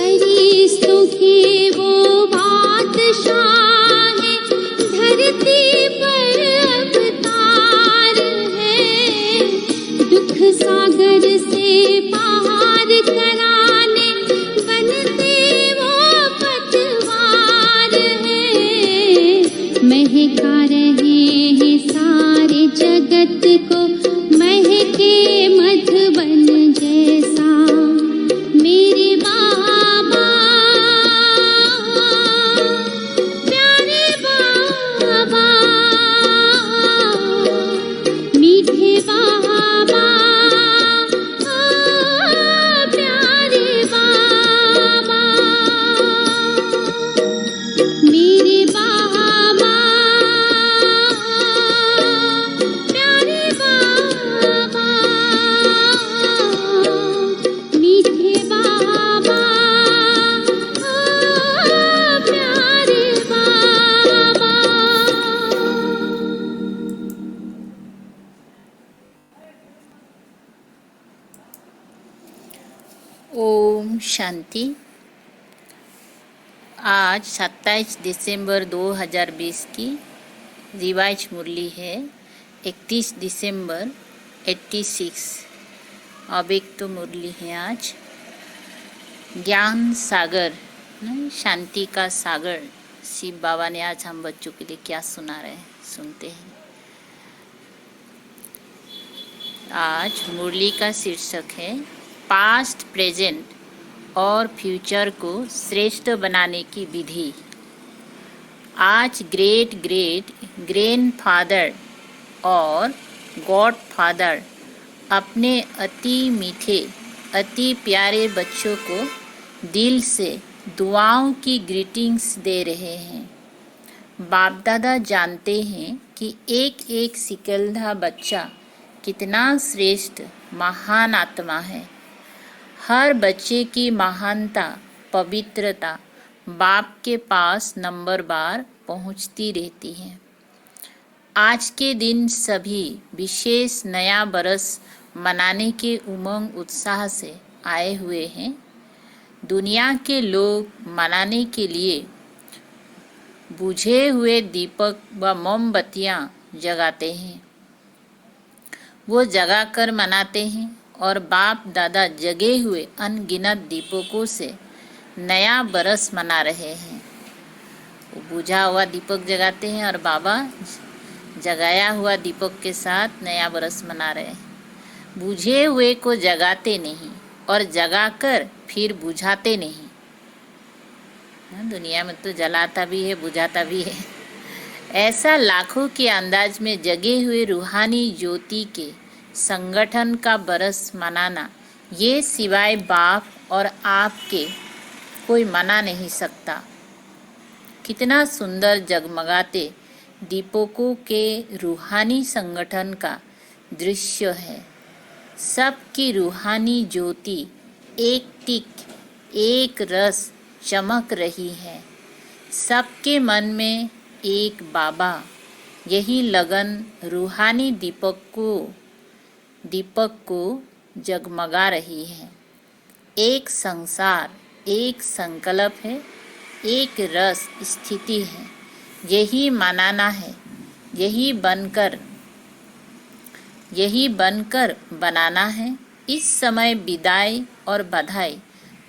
फरिश्तों के वो ओम शांति। आज 27 दिसंबर 2020 की रिवाइज मुरली है 31 दिसंबर 86। अव्यक्त मुरली है आज। ज्ञान सागर, शांति का सागर शिव बाबा ने आज हम बच्चों के लिए क्या सुना रहे हैं, सुनते हैं। आज मुरली का शीर्षक है पास्ट, प्रेजेंट और फ्यूचर को श्रेष्ठ बनाने की विधि। आज ग्रेट ग्रेट ग्रैंडफादर और गॉड फादर अपने अति मीठे, अति प्यारे बच्चों को दिल से दुआओं की ग्रीटिंग्स दे रहे हैं। बाप दादा जानते हैं कि एक एक सिकलधा बच्चा कितना श्रेष्ठ महान आत्मा है। हर बच्चे की महानता, पवित्रता बाप के पास नंबर बार पहुंचती रहती है। आज के दिन सभी विशेष नया बरस मनाने के उमंग उत्साह से आए हुए हैं। दुनिया के लोग मनाने के लिए बुझे हुए दीपक व मोमबत्तियां जगाते हैं। वो जगाकर मनाते हैं और बाप दादा जगे हुए अनगिनत दीपकों से नया बरस मना रहे हैं। वो बुझा हुआ दीपक जगाते हैं और बाबा जगाया हुआ दीपक के साथ नया बरस मना रहे हैं। बुझे हुए को जगाते नहीं और जगाकर फिर बुझाते नहीं। दुनिया में तो जलाता भी है, बुझाता भी है। ऐसा लाखों के अंदाज में जगे हुए रूहानी ज्योति के संगठन का बरस मनाना, ये सिवाय बाप और आपके कोई मना नहीं सकता। कितना सुंदर जगमगाते दीपकों के रूहानी संगठन का दृश्य है। सबकी रूहानी ज्योति एक टिक, एक रस चमक रही है। सबके मन में एक बाबा, यही लगन रूहानी दीपक को जगमगा रही है। एक संसार, एक संकल्प है, एक रस स्थिति है। यही मनाना है, यही बनकर बनाना है। इस समय विदाई और बधाई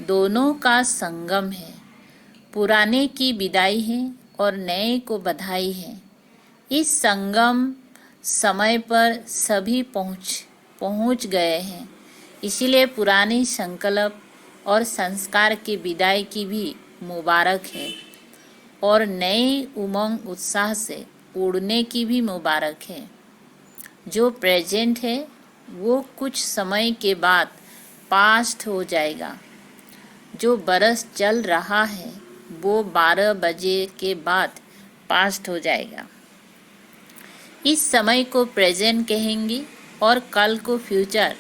दोनों का संगम है। पुराने की विदाई है और नए को बधाई है। इस संगम समय पर सभी पहुंच गए हैं। इसीलिए पुराने संकल्प और संस्कार की विदाई की भी मुबारक है और नए उमंग उत्साह से उड़ने की भी मुबारक है। जो प्रेजेंट है वो कुछ समय के बाद पास्ट हो जाएगा। जो बरस चल रहा है वो 12 बजे के बाद पास्ट हो जाएगा। इस समय को प्रेजेंट कहेंगे और कल को फ्यूचर,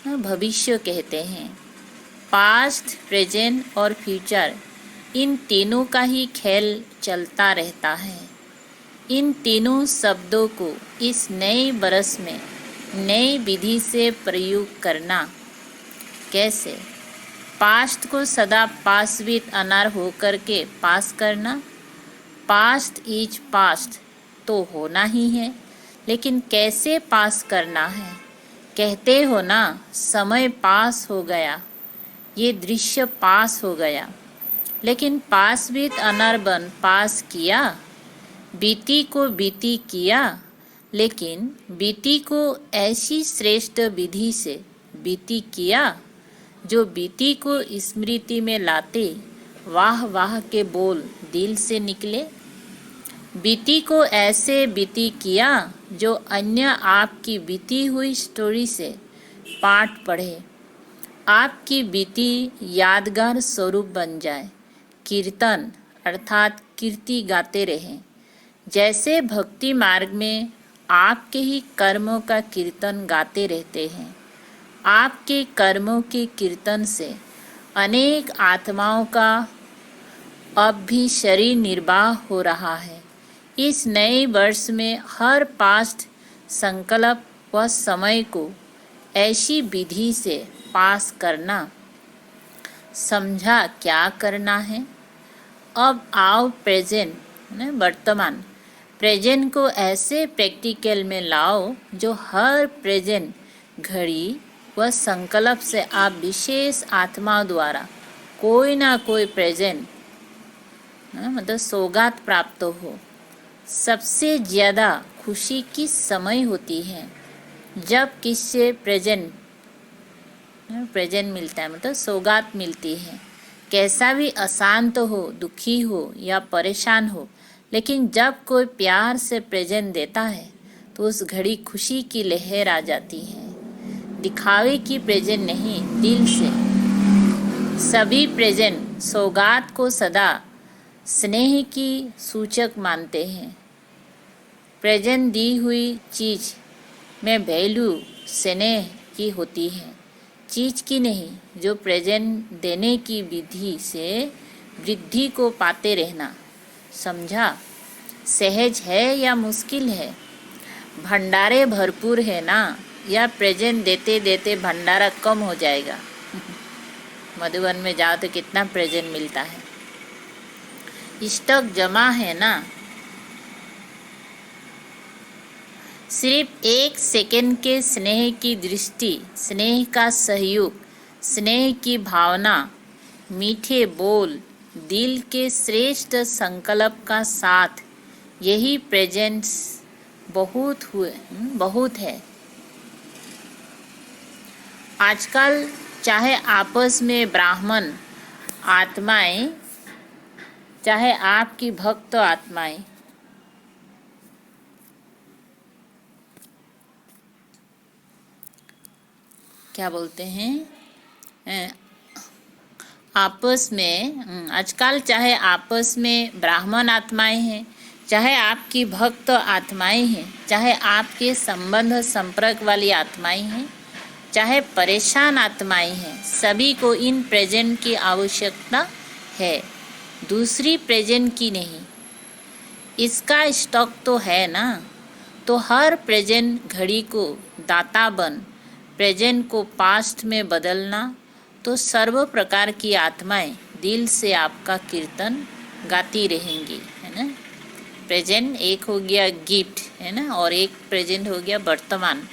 भविष्य कहते हैं। पास्ट, प्रेजेंट और फ्यूचर, इन तीनों का ही खेल चलता रहता है। इन तीनों शब्दों को इस नए बरस में नई विधि से प्रयोग करना कैसे? पास्ट को सदा पास विद अनार होकर के पास करना। पास्ट इज पास्ट तो होना ही है, लेकिन कैसे पास करना है? कहते हो ना, समय पास हो गया, ये दृश्य पास हो गया, लेकिन पास विद अनर्बन पास किया। बीती को बीती किया, लेकिन बीती को ऐसी श्रेष्ठ विधि से बीती किया जो बीती को स्मृति में लाते वाह वाह के बोल दिल से निकले। बीती को ऐसे बीती किया जो अन्य आपकी बीती हुई स्टोरी से पाठ पढ़े, आपकी बीती यादगार स्वरूप बन जाए। कीर्तन अर्थात कीर्ति गाते रहें। जैसे भक्ति मार्ग में आपके ही कर्मों का कीर्तन गाते रहते हैं। आपके कर्मों के कीर्तन से अनेक आत्माओं का अब भी शरीर निर्वाह हो रहा है। इस नए वर्ष में हर पास्ट संकल्प व समय को ऐसी विधि से पास करना समझा क्या करना है। अब आओ प्रेजेंट, वर्तमान प्रेजेंट को ऐसे प्रैक्टिकल में लाओ जो हर प्रेजेंट घड़ी व संकल्प से आप विशेष आत्मा द्वारा कोई ना कोई प्रेजेंट मतलब सौगात प्राप्त हो। सबसे ज़्यादा खुशी किस समय होती है? जब किससे प्रेजेंट मिलता है, मतलब सौगात मिलती है। कैसा भी अशांत हो, दुखी हो या परेशान हो, लेकिन जब कोई प्यार से प्रेजेंट देता है तो उस घड़ी खुशी की लहर आ जाती है। दिखावे की प्रेजेंट नहीं, दिल से। सभी प्रेजेंट सौगात को सदा स्नेह की सूचक मानते हैं। प्रेजेंट दी हुई चीज़ में वैल्यू स्नेह की होती है, चीज़ की नहीं। जो प्रेजेंट देने की विधि से वृद्धि को पाते रहना, समझा? सहज है या मुश्किल है? भंडारे भरपूर है ना, या प्रेजेंट देते देते भंडारा कम हो जाएगा? मधुबन में जाओ तो कितना प्रेजेंट मिलता है। स्टॉक जमा है ना। सिर्फ एक सेकंड के स्नेह की दृष्टि, स्नेह का सहयोग, स्नेह की भावना, मीठे बोल, दिल के श्रेष्ठ संकल्प का साथ, यही प्रेजेंस बहुत है। आजकल चाहे आपस में ब्राह्मण आत्माएं, चाहे आपकी भक्त आत्माएं, क्या बोलते हैं, आपस में आजकल चाहे आपस में ब्राह्मण आत्माएं हैं, चाहे आपकी भक्त आत्माएं हैं, चाहे आपके संबंध संपर्क वाली आत्माएं हैं, चाहे परेशान आत्माएं हैं, सभी को इन प्रेजेंट की आवश्यकता है, दूसरी प्रेजेंट की नहीं। इसका स्टॉक तो है ना। तो हर प्रेजेंट घड़ी को दाता बन प्रेजेंट को पास्ट में बदलना, तो सर्व प्रकार की आत्माएं दिल से आपका कीर्तन गाती रहेंगी, है ना। प्रेजेंट एक हो गया गिफ्ट, है ना, और एक प्रेजेंट हो गया वर्तमान।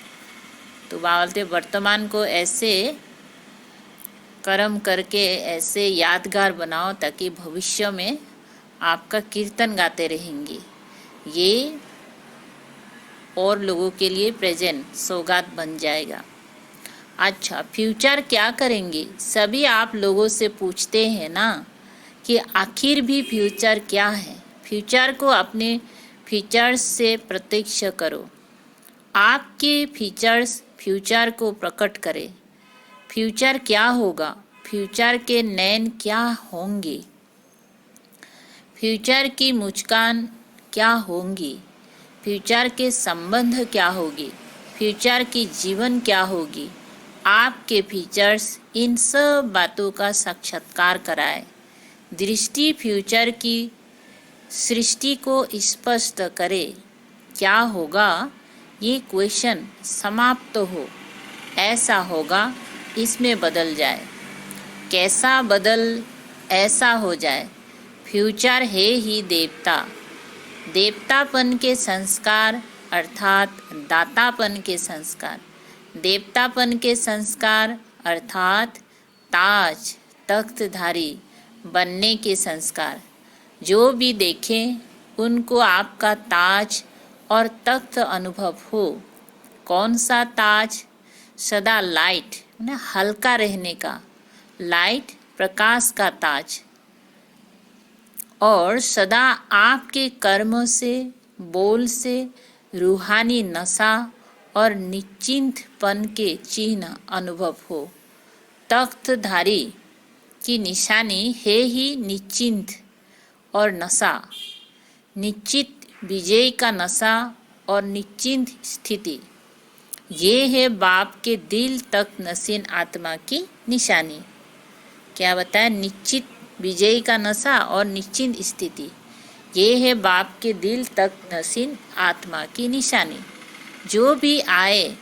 तो बोलते वर्तमान को ऐसे कर्म करके ऐसे यादगार बनाओ ताकि भविष्य में आपका कीर्तन गाते रहेंगे। ये और लोगों के लिए प्रेजेंट सौगात बन जाएगा। अच्छा, फ्यूचर क्या करेंगे? सभी आप लोगों से पूछते हैं ना कि आखिर भी फ्यूचर क्या है। फ्यूचर को अपने फीचर्स से प्रत्यक्ष करो। आपके फीचर्स फ्यूचर को प्रकट करें। फ्यूचर क्या होगा? फ्यूचर के नैन क्या होंगे? फ्यूचर की मुस्कान क्या होंगी? फ्यूचर के संबंध क्या होगी? फ्यूचर की जीवन क्या होगी? आपके फीचर्स इन सब बातों का साक्षात्कार कराए। दृष्टि फ्यूचर की सृष्टि को स्पष्ट करे। क्या होगा? ये क्वेश्चन समाप्त हो। ऐसा होगा, इसमें बदल जाए। कैसा बदल ऐसा हो जाए। फ्यूचर है ही देवता। देवतापन के संस्कार अर्थात दातापन के संस्कार। देवतापन के संस्कार अर्थात ताज तख्तधारी बनने के संस्कार। जो भी देखें उनको आपका ताज और तख्त अनुभव हो। कौन सा ताज? सदा लाइट, हल्का रहने का, लाइट प्रकाश का ताज। और सदा आपके कर्मों से, बोल से रूहानी नशा और निश्चिंतपन के चिन्ह अनुभव हो। तख्तधारी की निशानी है ही निश्चिंत और नशा। निश्चित विजय का नशा और निश्चिंत स्थिति, ये है बाप के दिल तक नसीन आत्मा की निशानी। क्या बताया? निश्चित विजय का नशा और निश्चिंत स्थिति, ये है बाप के दिल तक नसीन आत्मा की निशानी। जो भी आए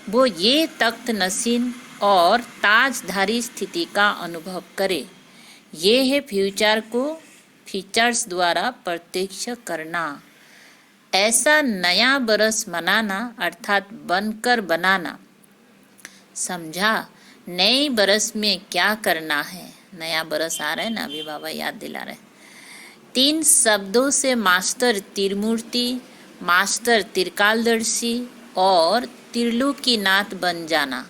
वो ये तख्त नसीन और ताजधारी स्थिति का अनुभव करे। ये है फ्यूचर को फीचर्स द्वारा प्रत्यक्ष करना। ऐसा नया बरस मनाना अर्थात बनकर बनाना। समझा? नए बरस में क्या करना है? नया बरस आ रहा है ना, अभी बाबा याद दिला रहे। 3 शब्दों से मास्टर त्रिमूर्ति, मास्टर त्रिकालदर्शी और त्रिलोकीनाथ बन जाना।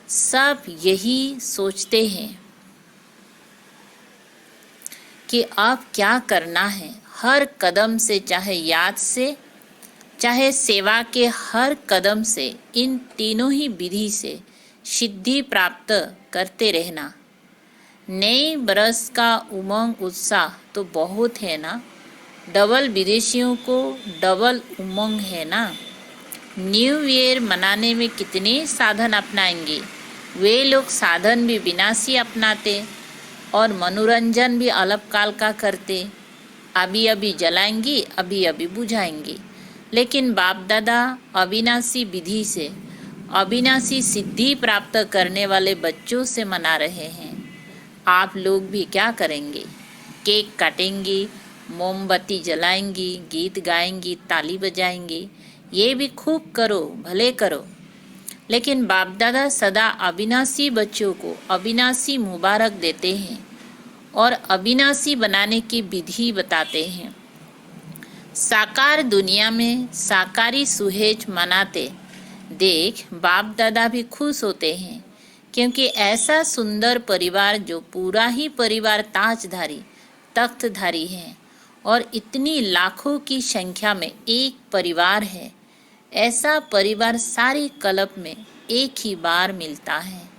सब यही सोचते हैं कि अब क्या करना है। हर कदम से, चाहे याद से, चाहे सेवा के हर कदम से, इन तीनों ही विधि से सिद्धि प्राप्त करते रहना। नए बरस का उमंग उत्साह तो बहुत है ना, डबल विदेशियों को डबल उमंग है ना। न्यू ईयर मनाने में कितने साधन अपनाएंगे। वे लोग साधन भी विनाशी अपनाते और मनोरंजन भी अल्पकाल का करते। अभी अभी जलाएंगी, अभी अभी बुझाएंगी। लेकिन बाप दादा अविनाशी विधि से अविनाशी सिद्धि प्राप्त करने वाले बच्चों से मना रहे हैं। आप लोग भी क्या करेंगे? केक काटेंगी, मोमबत्ती जलाएंगी, गीत गाएंगी, ताली बजाएंगी। ये भी खूब करो, भले करो। लेकिन बाप दादा सदा अविनाशी बच्चों को अविनाशी मुबारक देते हैं और अविनाशी बनाने की विधि बताते हैं। साकार दुनिया में साकारी सुहेज मनाते देख बाप दादा भी खुश होते हैं, क्योंकि ऐसा सुंदर परिवार जो पूरा ही परिवार ताजधारी तख्तधारी है और इतनी लाखों की संख्या में एक परिवार है। ऐसा परिवार सारी कल्प में एक ही बार मिलता है।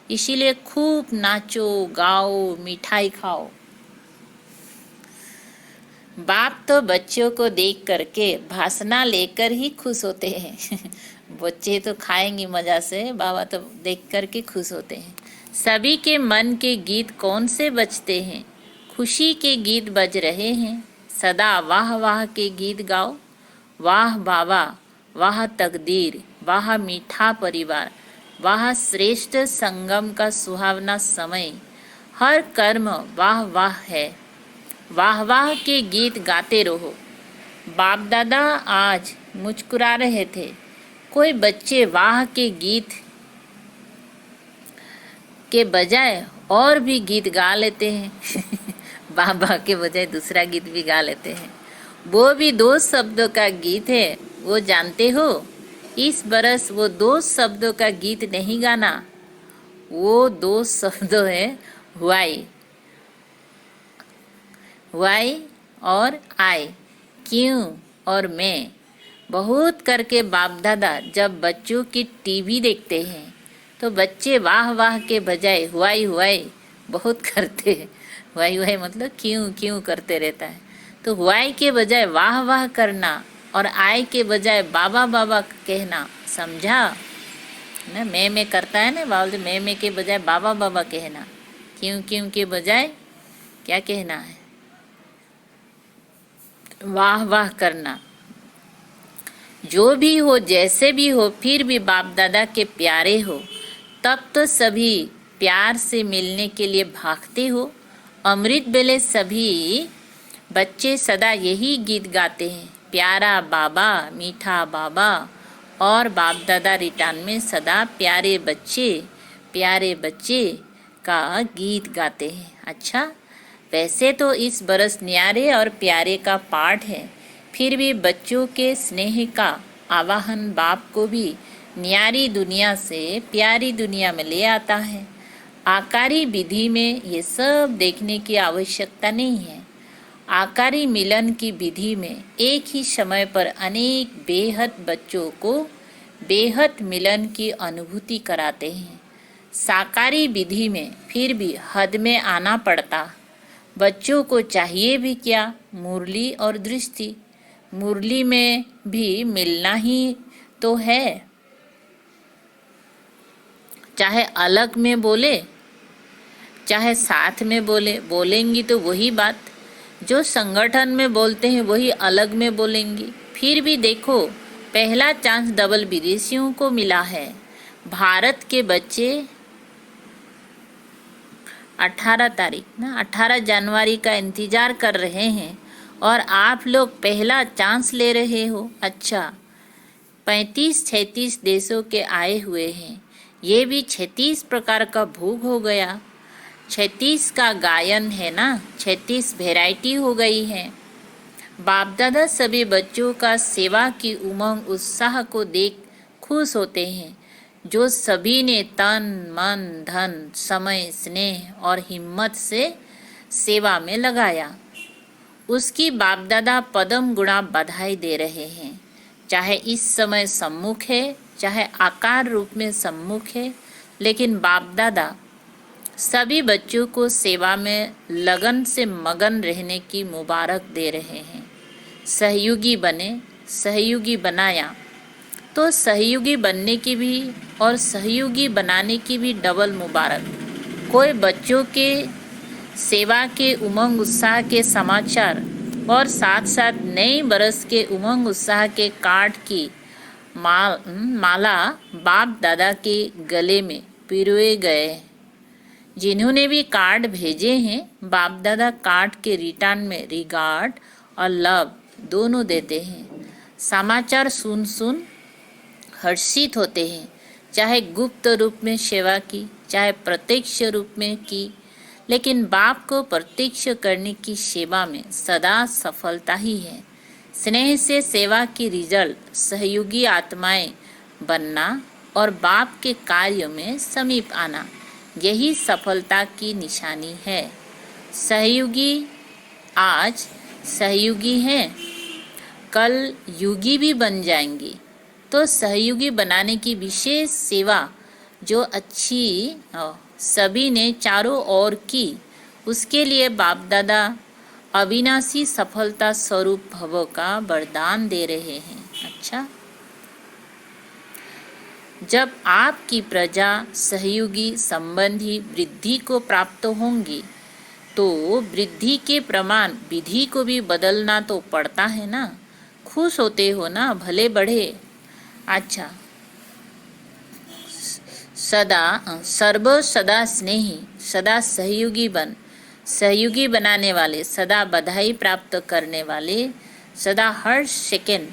इसीलिए खूब नाचो, गाओ, मिठाई खाओ। बाप तो बच्चों को देख करके भाषणा लेकर ही खुश होते हैं। बच्चे तो खाएंगे मजा से, बाबा तो देख करके खुश होते हैं। सभी के मन के गीत कौन से बजते हैं? खुशी के गीत बज रहे हैं। सदा वाह वाह के गीत गाओ। वाह बाबा, वाह तकदीर, वाह मीठा परिवार, वाह श्रेष्ठ संगम का सुहावना समय। हर कर्म वाह वाह है। वाह वाह के गीत गाते रहो। बाप दादा आज मुस्कुरा रहे थे। कोई बच्चे वाह के गीत के बजाय और भी गीत गा लेते हैं। बाबा के बजाय दूसरा गीत भी गा लेते हैं। वो भी 2 शब्दों का गीत है, वो जानते हो? इस बरस वो 2 शब्दों का गीत नहीं गाना। वो 2 शब्दों है वाई, वाई और आई, क्यों और मैं। बहुत करके बाप दादा जब बच्चों की टीवी देखते हैं तो बच्चे वाह वाह के बजाय हुआई हुआई बहुत करते हैं। हुआई हुआई मतलब क्यों क्यों करते रहता है। तो हुआई के बजाय वाह वाह करना और आई के बजाय बाबा बाबा कहना। समझा ना? मैं करता है ना बाबा, मैं के बजाय बाबा बाबा कहना। क्यों क्यों के बजाय क्या कहना है? वाह वाह करना। जो भी हो, जैसे भी हो, फिर भी बाप दादा के प्यारे हो। तब तो सभी प्यार से मिलने के लिए भागते हो। अमृत बेले सभी बच्चे सदा यही गीत गाते हैं, प्यारा बाबा, मीठा बाबा। और बाप दादा रिटर्न में सदा प्यारे बच्चे का गीत गाते हैं। अच्छा, वैसे तो इस बरस न्यारे और प्यारे का पाठ है, फिर भी बच्चों के स्नेह का आवाहन बाप को भी न्यारी दुनिया से प्यारी दुनिया में ले आता है। आकारी विधि में ये सब देखने की आवश्यकता नहीं है। आकारी मिलन की विधि में एक ही समय पर अनेक बेहद बच्चों को बेहद मिलन की अनुभूति कराते हैं। साकारी विधि में फिर भी हद में आना पड़ता। बच्चों को चाहिए भी क्या? मुरली और दृष्टि। मुरली में भी मिलना ही तो है, चाहे अलग में बोले चाहे साथ में बोलेंगी तो वही बात। जो संगठन में बोलते हैं वही अलग में बोलेंगी। फिर भी देखो, पहला चांस डबल विदेशियों को मिला है। भारत के बच्चे 18 तारीख ना, 18 जनवरी का इंतज़ार कर रहे हैं और आप लोग पहला चांस ले रहे हो। अच्छा, 35-36 देशों के आए हुए हैं, ये भी 36 प्रकार का भोग हो गया। 36 का गायन है ना, 36 वैरायटी हो गई है। बाप दादा सभी बच्चों का सेवा की उमंग उत्साह को देख खुश होते हैं, जो सभी ने तन मन धन समय स्नेह और हिम्मत से सेवा में लगाया। उसकी बाप दादा पदम गुणा बधाई दे रहे हैं। चाहे इस समय सम्मुख है, चाहे आकार रूप में सम्मुख है, लेकिन बाप दादा सभी बच्चों को सेवा में लगन से मगन रहने की मुबारक दे रहे हैं। सहयोगी बने, सहयोगी बनाया, तो सहयोगी बनने की भी और सहयोगी बनाने की भी डबल मुबारक। कोई बच्चों के सेवा के उमंग उत्साह के समाचार और साथ साथ नए बरस के उमंग उत्साह के कार्ड की माला बाप दादा के गले में पिरोए गए। जिन्होंने भी कार्ड भेजे हैं, बाप दादा कार्ड के रिटर्न में रिगार्ड और लव दोनों देते हैं। समाचार सुन सुन हर्षित होते हैं, चाहे गुप्त रूप में सेवा की, चाहे प्रत्यक्ष रूप में की, लेकिन बाप को प्रत्यक्ष करने की सेवा में सदा सफलता ही है। स्नेह से सेवा की रिजल्ट सहयोगी आत्माएं बनना और बाप के कार्य में समीप आना, यही सफलता की निशानी है। सहयोगी आज सहयोगी हैं, कल युगी भी बन जाएंगे। तो सहयोगी बनाने की विशेष सेवा जो अच्छी सभी ने चारों ओर की, उसके लिए बाप दादा अविनाशी सफलता स्वरूप भव का वरदान दे रहे हैं। अच्छा, जब आपकी प्रजा सहयोगी संबंधी वृद्धि को प्राप्त होंगी, तो वृद्धि के प्रमाण विधि को भी बदलना तो पड़ता है ना। खुश होते हो ना, भले बढ़े। अच्छा, सदा स्नेही, सदा सहयोगी बन, सहयोगी बनाने वाले, सदा बधाई प्राप्त करने वाले, सदा हर सेकंड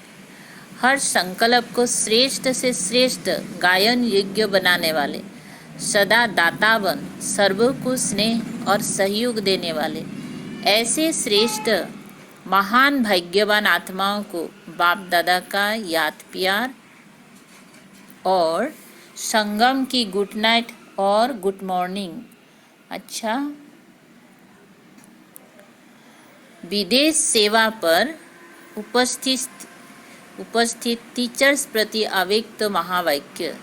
हर संकल्प को श्रेष्ठ से श्रेष्ठ गायन योग्य बनाने वाले, सदा दाता बन, सर्व को स्नेह और सहयोग देने वाले, ऐसे श्रेष्ठ महान भाग्यवान आत्माओं को बाप दादा का याद प्यार और संगम की गुड नाइट और गुड मॉर्निंग। अच्छा, विदेश सेवा पर उपस्थित टीचर्स प्रति अव्यक्त महावाक्य।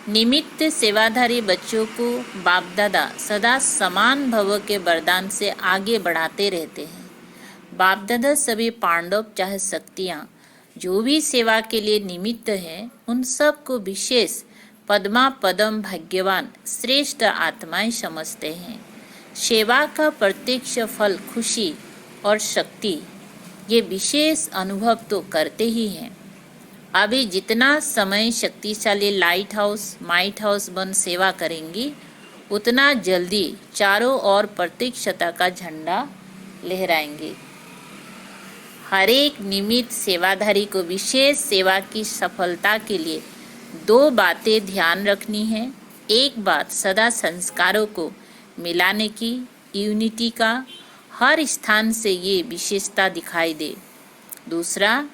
निमित्त सेवाधारी बच्चों को बाप दादा सदा समान भव के वरदान से आगे बढ़ाते रहते हैं। बाप दादा सभी पांडव चाहे शक्तियाँ जो भी सेवा के लिए निमित्त हैं, उन सब को विशेष पद्मा पदम भाग्यवान श्रेष्ठ आत्माएं समझते हैं। सेवा का प्रत्यक्ष फल खुशी और शक्ति, ये विशेष अनुभव तो करते ही हैं। अभी जितना समय शक्तिशाली लाइट हाउस माइट हाउस बन सेवा करेंगी, उतना जल्दी चारों ओर प्रत्यक्षता का झंडा लहराएंगे। हर एक निमित्त सेवाधारी को विशेष सेवा की सफलता के लिए दो बातें ध्यान रखनी है। एक बात, सदा संस्कारों को मिलाने की, यूनिटी का हर स्थान से ये विशेषता दिखाई दे। दूसरा,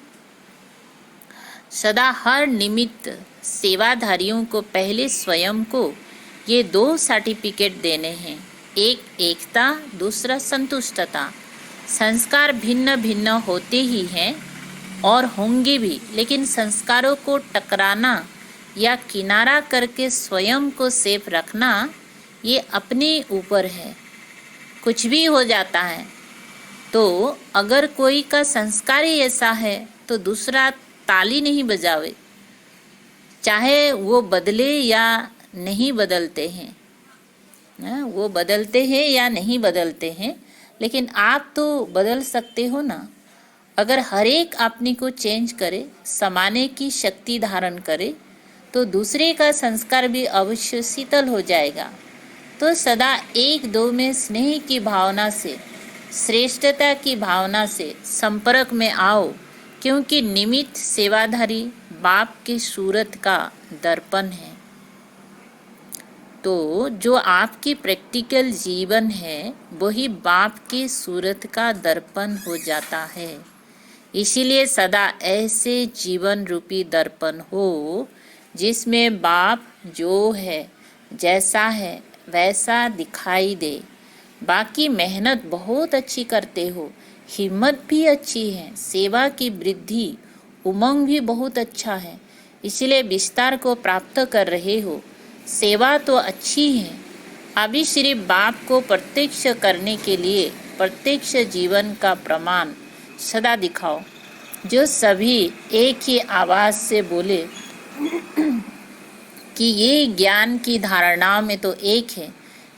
सदा हर निमित्त सेवाधारियों को पहले स्वयं को ये दो सर्टिफिकेट देने हैं। एक एकता, दूसरा संतुष्टता। संस्कार भिन्न भिन्न होते ही हैं और होंगे भी, लेकिन संस्कारों को टकराना या किनारा करके स्वयं को सेफ रखना, ये अपने ऊपर है। कुछ भी हो जाता है, तो अगर कोई का संस्कार ही ऐसा है तो दूसरा ताली नहीं बजावे, चाहे वो बदले या नहीं बदलते हैं, वो बदलते हैं या नहीं बदलते हैं, लेकिन आप तो बदल सकते हो ना। अगर हर एक अपने को चेंज करे, समाने की शक्ति धारण करे, तो दूसरे का संस्कार भी अवश्य शीतल हो जाएगा। तो सदा एक दो में स्नेह की भावना से, श्रेष्ठता की भावना से संपर्क में आओ, क्योंकि निमित्त सेवाधारी बाप की सूरत का दर्पण है। तो जो आपकी प्रैक्टिकल जीवन है वही बाप की सूरत का दर्पण हो जाता है। इसीलिए सदा ऐसे जीवन रूपी दर्पण हो जिसमें बाप जो है, जैसा है वैसा दिखाई दे। बाकी मेहनत बहुत अच्छी करते हो, हिम्मत भी अच्छी है, सेवा की वृद्धि, उमंग भी बहुत अच्छा है, इसलिए विस्तार को प्राप्त कर रहे हो। सेवा तो अच्छी है, अभी सिर्फ बाप को प्रत्यक्ष करने के लिए प्रत्यक्ष जीवन का प्रमाण सदा दिखाओ। जो सभी एक ही आवाज से बोले कि ये ज्ञान की धारणाओं में तो एक है,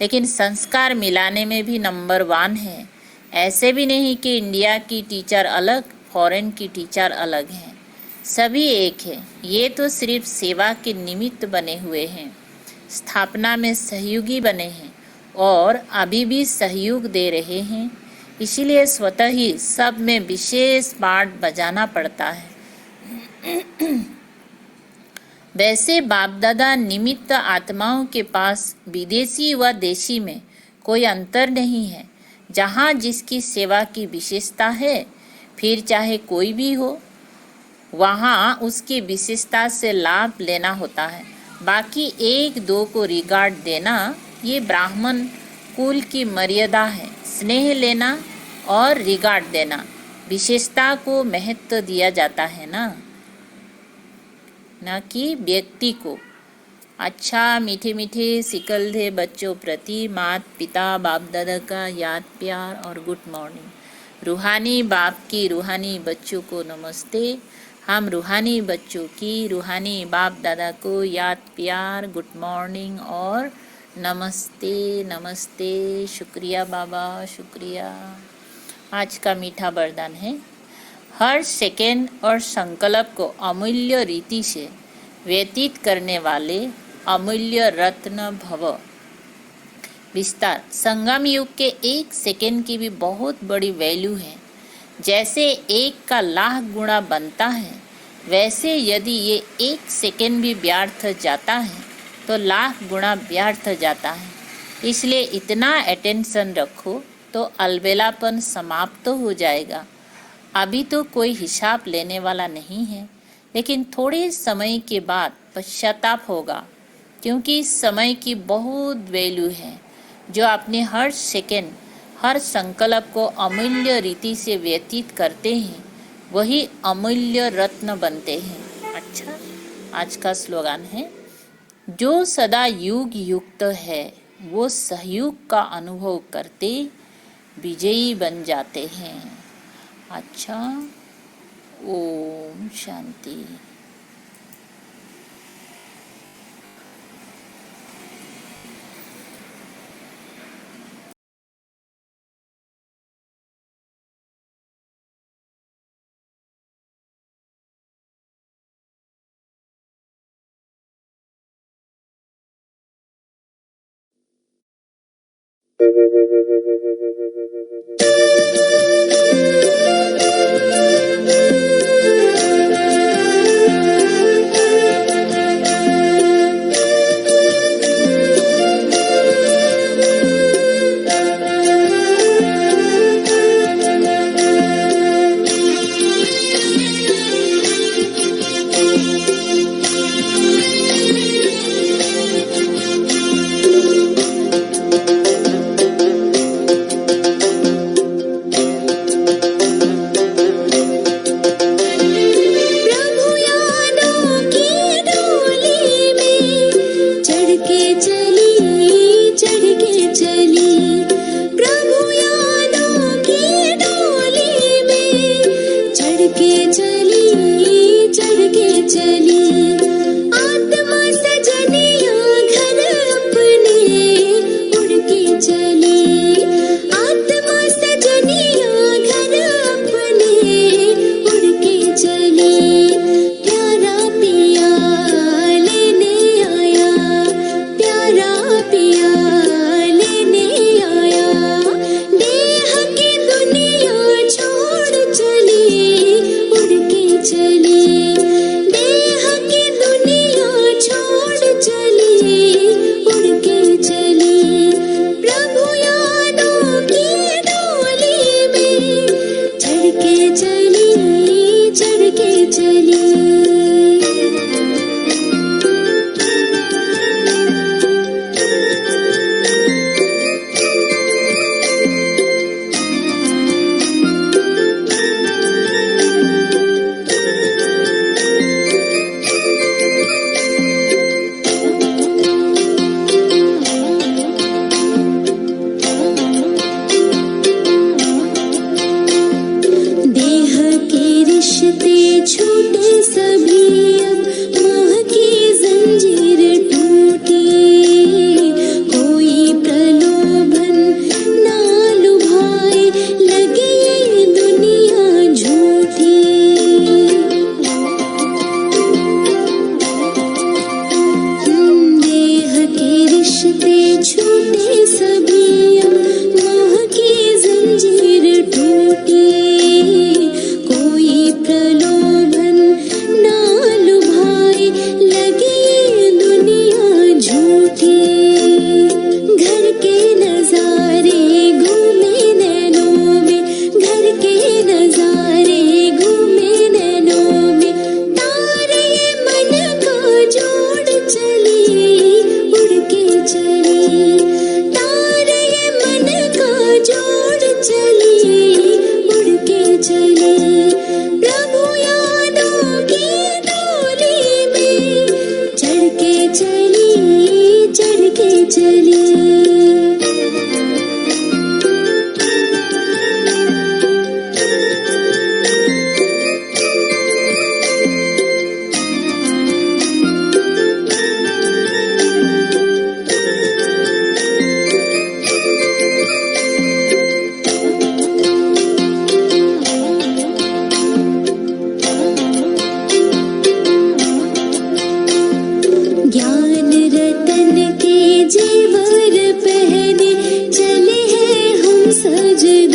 लेकिन संस्कार मिलाने में भी नंबर 1 है। ऐसे भी नहीं कि इंडिया की टीचर अलग, फॉरेन की टीचर अलग हैं, सभी एक है। ये तो सिर्फ सेवा के निमित्त बने हुए हैं, स्थापना में सहयोगी बने हैं और अभी भी सहयोग दे रहे हैं। इसीलिए स्वतः ही सब में विशेष पार्ट बजाना पड़ता है। वैसे बाप दादा निमित्त आत्माओं के पास विदेशी व देशी में कोई अंतर नहीं है। जहाँ जिसकी सेवा की विशेषता है, फिर चाहे कोई भी हो, वहाँ उसकी विशेषता से लाभ लेना होता है। बाकी एक दो को रिगार्ड देना ये ब्राह्मण कुल की मर्यादा है। स्नेह लेना और रिगार्ड देना, विशेषता को महत्व दिया जाता है ना कि व्यक्ति को। अच्छा, मीठे मीठे सिकलधे बच्चों प्रति माता पिता बाप दादा का याद प्यार और गुड मॉर्निंग। रूहानी बाप की रूहानी बच्चों को नमस्ते। हम रूहानी बच्चों की रूहानी बाप दादा को याद प्यार, गुड मॉर्निंग और नमस्ते नमस्ते। शुक्रिया बाबा, शुक्रिया। आज का मीठा वरदान है, हर सेकेंड और संकल्प को अमूल्य रीति से व्यतीत करने वाले अमूल्य रत्न भव। विस्तार, संगम युग के एक सेकेंड की भी बहुत बड़ी वैल्यू है। जैसे एक का लाख गुणा बनता है, वैसे यदि ये एक सेकेंड भी व्यर्थ जाता है तो लाख गुणा व्यर्थ जाता है। इसलिए इतना अटेंशन रखो तो अलबेलापन समाप्त हो जाएगा। अभी तो कोई हिसाब लेने वाला नहीं है, लेकिन थोड़े समय के बाद पश्चाताप होगा, क्योंकि समय की बहुत वैल्यू है। जो अपने हर सेकेंड हर संकल्प को अमूल्य रीति से व्यतीत करते हैं, वही अमूल्य रत्न बनते हैं। अच्छा, आज का स्लोगन है, जो सदा युग युक्त है वो सहयोग का अनुभव करते विजयी बन जाते हैं। अच्छा, ओम शांति। जे